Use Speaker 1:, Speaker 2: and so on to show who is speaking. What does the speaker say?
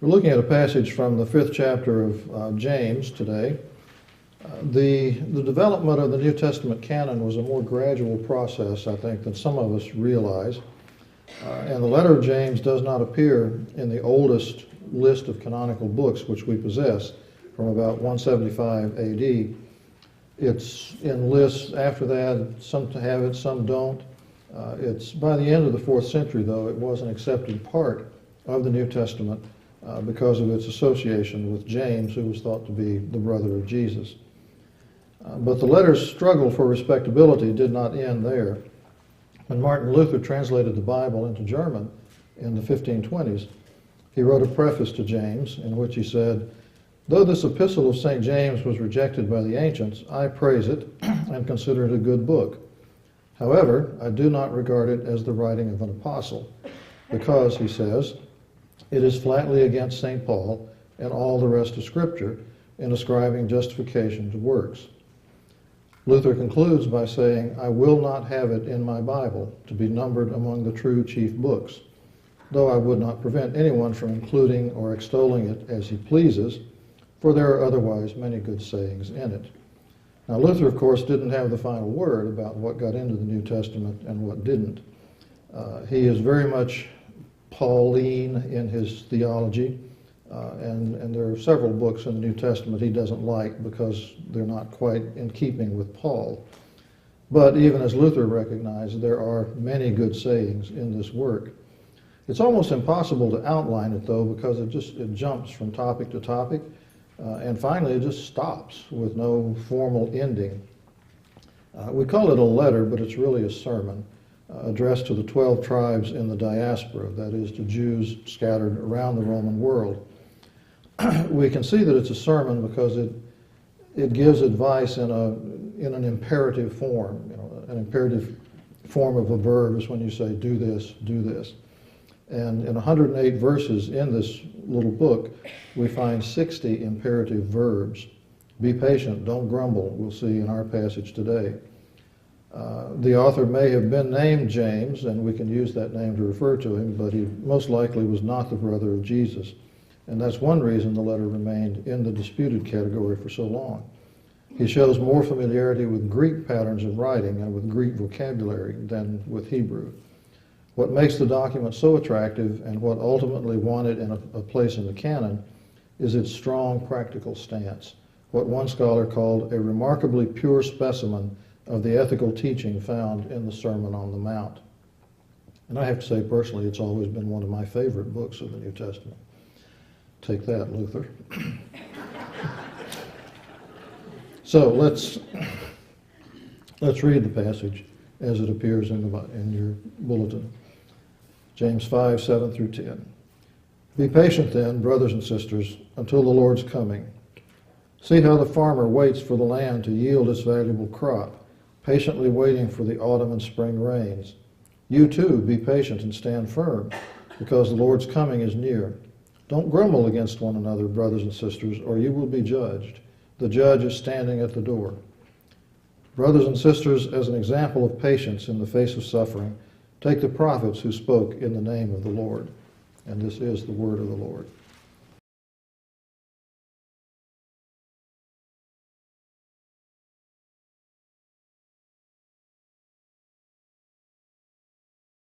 Speaker 1: We're looking at a passage from the 5th chapter of James today. The development of the New Testament canon was a more gradual process, I think, than some of us realize. And the letter of James does not appear in the oldest list of canonical books which we possess from about 175 AD. It's in lists after that. Some have it, some don't. It's by the end of the 4th century, though, it was an accepted part of the New Testament because of its association with James, who was thought to be the brother of Jesus. But the letter's struggle for respectability did not end there. When Martin Luther translated the Bible into German in the 1520s, he wrote a preface to James in which he said, "Though this epistle of St. James was rejected by the ancients, I praise it and consider it a good book. However, I do not regard it as the writing of an apostle, because," he says, "it is flatly against St. Paul and all the rest of Scripture in ascribing justification to works." Luther concludes by saying, "I will not have it in my Bible to be numbered among the true chief books, though I would not prevent anyone from including or extolling it as he pleases, for there are otherwise many good sayings in it." Now, Luther, of course, didn't have the final word about what got into the New Testament and what didn't. He is very much Pauline in his theology, and there are several books in the New Testament he doesn't like because they're not quite in keeping with Paul. But even as Luther recognized, there are many good sayings in this work. It's almost impossible to outline it, though, because it jumps from topic to topic, and finally it just stops with no formal ending. We call it a letter, but it's really a sermon addressed to the 12 tribes in the diaspora, that is, to Jews scattered around the Roman world. We can see that it's a sermon because it gives advice in an imperative form. An imperative form of a verb is when you say, do this, do this. And in 108 verses in this little book, we find 60 imperative verbs. Be patient, don't grumble, we'll see in our passage today. The author may have been named James, and we can use that name to refer to him, but he most likely was not the brother of Jesus. And that's one reason the letter remained in the disputed category for so long. He shows more familiarity with Greek patterns of writing and with Greek vocabulary than with Hebrew. What makes the document so attractive and what ultimately won it in a place in the canon is its strong practical stance, what one scholar called a remarkably pure specimen of the ethical teaching found in the Sermon on the Mount. And I have to say personally, it's always been one of my favorite books of the New Testament. Take that, Luther. So let's read the passage as it appears in your bulletin. James 5, 7 through 10. Be patient then, brothers and sisters, until the Lord's coming. See how the farmer waits for the land to yield its valuable crop, patiently waiting for the autumn and spring rains. You too, be patient and stand firm, because the Lord's coming is near. Don't grumble against one another, brothers and sisters, or you will be judged. The judge is standing at the door. Brothers and sisters, as an example of patience in the face of suffering, take the prophets who spoke in the name of the Lord. And this is the word of the Lord.